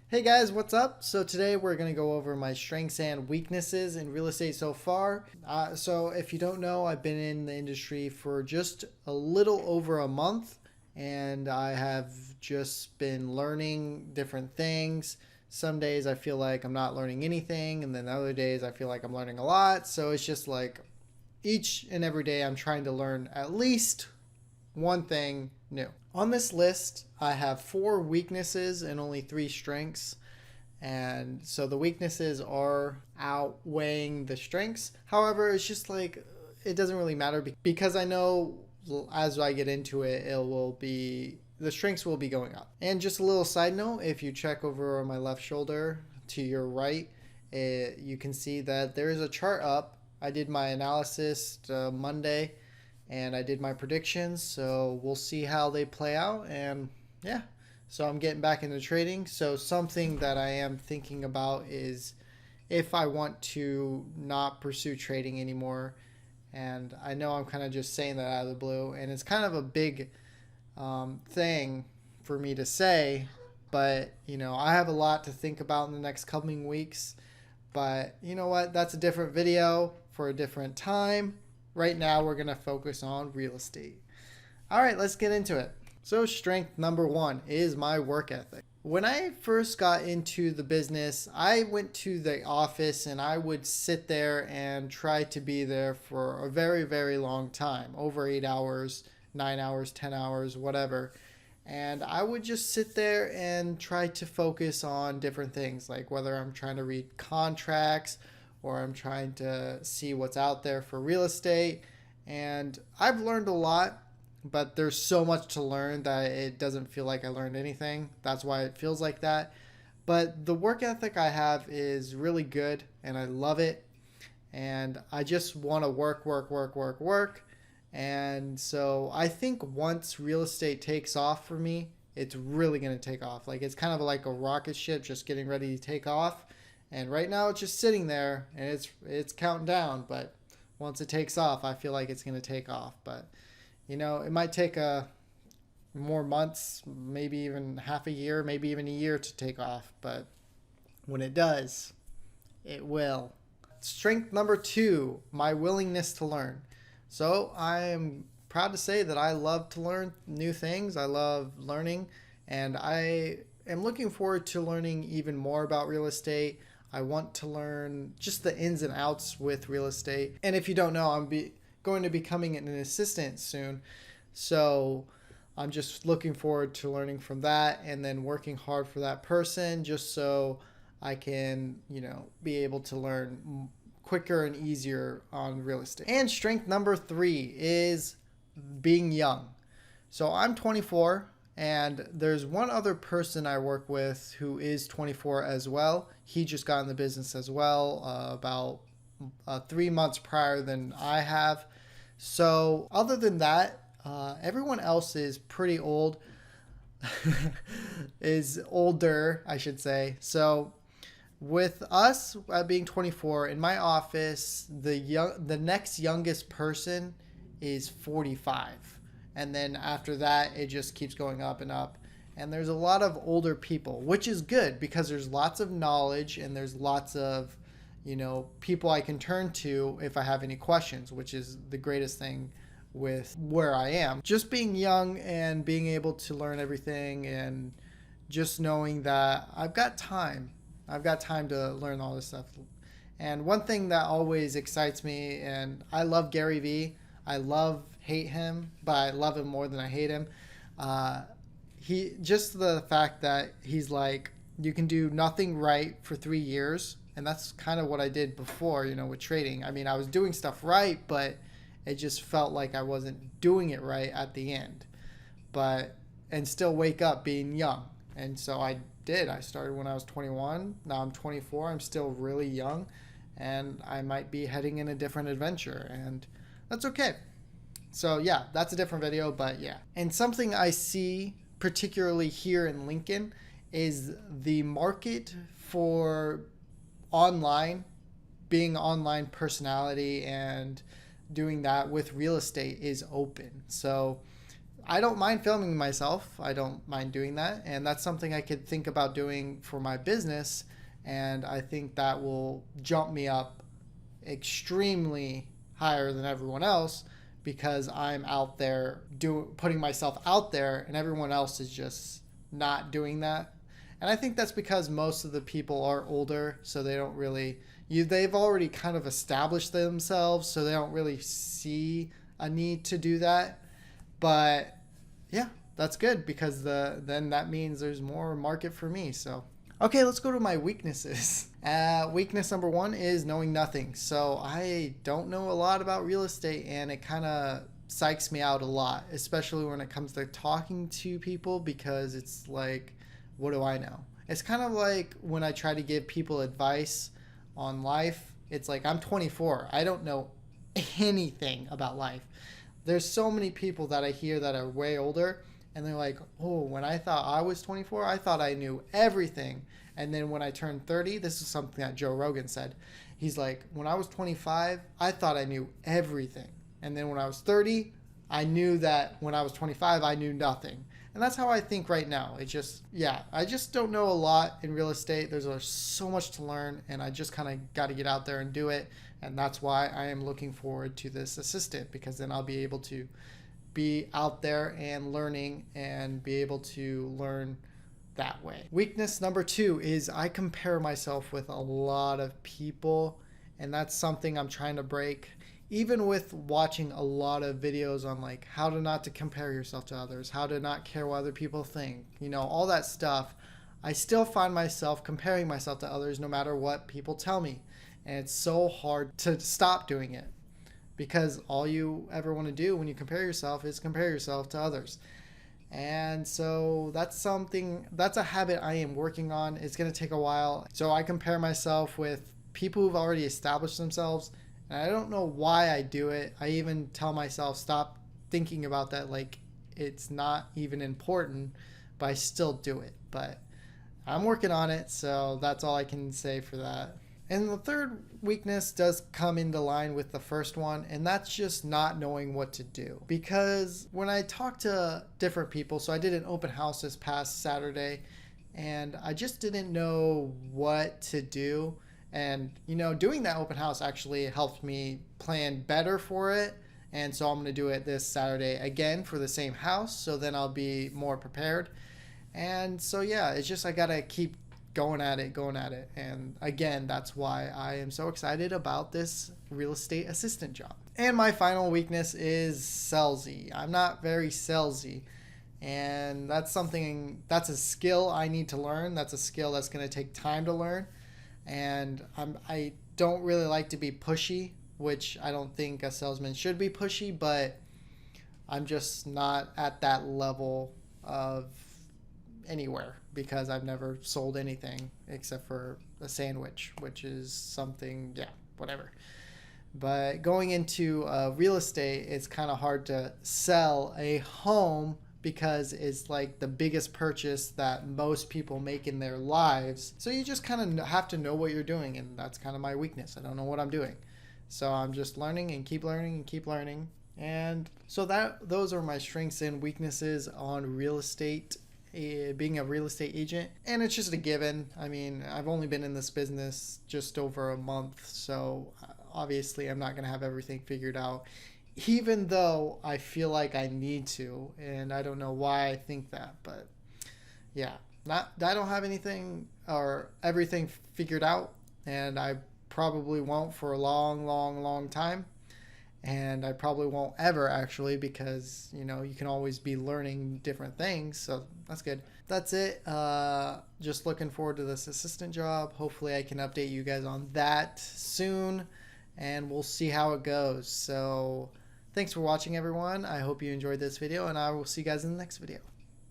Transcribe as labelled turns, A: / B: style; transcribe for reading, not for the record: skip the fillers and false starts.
A: Hey guys, what's up? So today we're going to go over my strengths and weaknesses in real estate so far. So if you don't know, I've been in the industry for just a little over a month and I have just been learning different things. Some days I feel like I'm not learning anything, and then other days I feel like I'm learning a lot. So it's just like each and every day I'm trying to learn at least one thing new. On this list, I have four weaknesses and only three strengths. And so the weaknesses are outweighing the strengths. However, it's just like it doesn't really matter because I know as I get into it, it will be the strengths will be going up. And just a little side note, if you check over on my left shoulder to your right, you can see that there is a chart up. I did my analysis Monday and I did my predictions. So we'll see how they play out. And yeah, so I'm getting back into trading. So something that I am thinking about is if I want to not pursue trading anymore. And I know I'm kind of just saying that out of the blue, and it's kind of a big thing for me to say, but I have a lot to think about in the next coming weeks. But you know what? That's a different video for a different time. Right now, we're going to focus on real estate. All right, let's get into it. So, strength number one is my work ethic. When I first got into the business, I went to the office and I would sit there and try to be there for a very, very long time, over 8 hours, 9 hours, 10 hours, whatever. And I would just sit there and try to focus on different things, like whether I'm trying to read contracts or I'm trying to see what's out there for real estate. And I've learned a lot, but there's so much to learn that it doesn't feel like I learned anything. That's why it feels like that. But the work ethic I have is really good and I love it. And I just want to work, work, work, work, work. And so I think once real estate takes off for me, it's really going to take off. Like it's kind of like a rocket ship just getting ready to take off. And right now it's just sitting there and it's counting down, but once it takes off, I feel like it's going to take off. But it might take more months, maybe even half a year, maybe even a year to take off. But when it does, it will. Strength number two, my willingness to learn. So I am proud to say that I love to learn new things. I love learning, and I am looking forward to learning even more about real estate. I want to learn just the ins and outs with real estate. And if you don't know, going to be becoming an assistant soon. So I'm just looking forward to learning from that and then working hard for that person just so I can, be able to learn quicker and easier on real estate. And strength number three is being young. So I'm 24 and there's one other person I work with who is 24 as well. He just got in the business as well about 3 months prior than I have. So other than that, everyone else is pretty old, is older, I should say. So with us being 24 in my office, the next youngest person is 45, and then after that, it just keeps going up and up. And there's a lot of older people, which is good because there's lots of knowledge and there's lots of people I can turn to if I have any questions, which is the greatest thing with where I am. Just being young and being able to learn everything and just knowing that I've got time. I've got time to learn all this stuff. And one thing that always excites me, and I love Gary Vee. I hate him, but I love him more than I hate him. He just the fact that he's like, you can do nothing right for 3 years. And that's kind of what I did before, with trading. I mean, I was doing stuff right, but it just felt like I wasn't doing it right at the end. And still wake up being young. And so I did. I started when I was 21. Now I'm 24. I'm still really young. And I might be heading in a different adventure. And that's okay. So yeah, that's a different video, but yeah. And something I see, particularly here in Lincoln, is the market for being online personality and doing that with real estate is open. So I don't mind filming myself. I don't mind doing that. And that's something I could think about doing for my business. And I think that will jump me up extremely higher than everyone else because I'm out there putting myself out there and everyone else is just not doing that. And I think that's because most of the people are older, so they don't really they've already kind of established themselves, so they don't really see a need to do that. But yeah, that's good because then that means there's more market for me. So okay, let's go to my weaknesses. Weakness number 1 is knowing nothing. So I don't know a lot about real estate, and it kind of psychs me out a lot, especially when it comes to talking to people, because it's like, what do I know? It's kind of like when I try to give people advice on life. It's like, I'm 24. I don't know anything about life. There's so many people that I hear that are way older, and they're like, oh, when I thought I was 24, I thought I knew everything. And then when I turned 30, this is something that Joe Rogan said. He's like, when I was 25, I thought I knew everything. And then when I was 30, I knew that when I was 25, I knew nothing. And that's how I think right now. It just, yeah, I just don't know a lot in real estate. There's so much to learn, and I just kind of got to get out there and do it. And that's why I am looking forward to this assistant, because then I'll be able to be out there and learning and be able to learn that way. Weakness number 2 is I compare myself with a lot of people, and that's something I'm trying to break. Even with watching a lot of videos on like how to not to compare yourself to others, how to not care what other people think, all that stuff, I still find myself comparing myself to others no matter what people tell me. And it's so hard to stop doing it, because all you ever want to do when you compare yourself is compare yourself to others. And so that's a habit I am working on. It's going to take a while. So I compare myself with people who've already established themselves, and I don't know why I do it. I even tell myself, stop thinking about that, like it's not even important, but I still do it. But I'm working on it, so that's all I can say for that. And the third weakness does come into line with the first one, and that's just not knowing what to do. Because when I talk to different people, so I did an open house this past Saturday, and I just didn't know what to do. And, doing that open house actually helped me plan better for it. And so I'm going to do it this Saturday again for the same house. So then I'll be more prepared. And so, yeah, it's just I got to keep going at it. And again, that's why I am so excited about this real estate assistant job. And my final weakness is salesy. I'm not very salesy. And that's a skill I need to learn. That's a skill that's going to take time to learn. And I don't really like to be pushy, which I don't think a salesman should be pushy, but I'm just not at that level of anywhere, because I've never sold anything except for a sandwich, which is something, yeah, whatever. But going into real estate, it's kind of hard to sell a home, because it's like the biggest purchase that most people make in their lives. So you just kind of have to know what you're doing, and that's kind of my weakness. I don't know what I'm doing. So I'm just learning and keep learning and keep learning. And so those are my strengths and weaknesses on real estate, being a real estate agent. And it's just a given. I mean, I've only been in this business just over a month, so obviously I'm not going to have everything figured out, even though I feel like I need to, and I don't know why I think that, but yeah, I don't have anything or everything figured out, and I probably won't for a long time, and I probably won't ever, actually, because you can always be learning different things, so that's good. That's it. Just looking forward to this assistant job. Hopefully I can update you guys on that soon, and we'll see how it goes. So thanks for watching, everyone. I hope you enjoyed this video, and I will see you guys in the next video.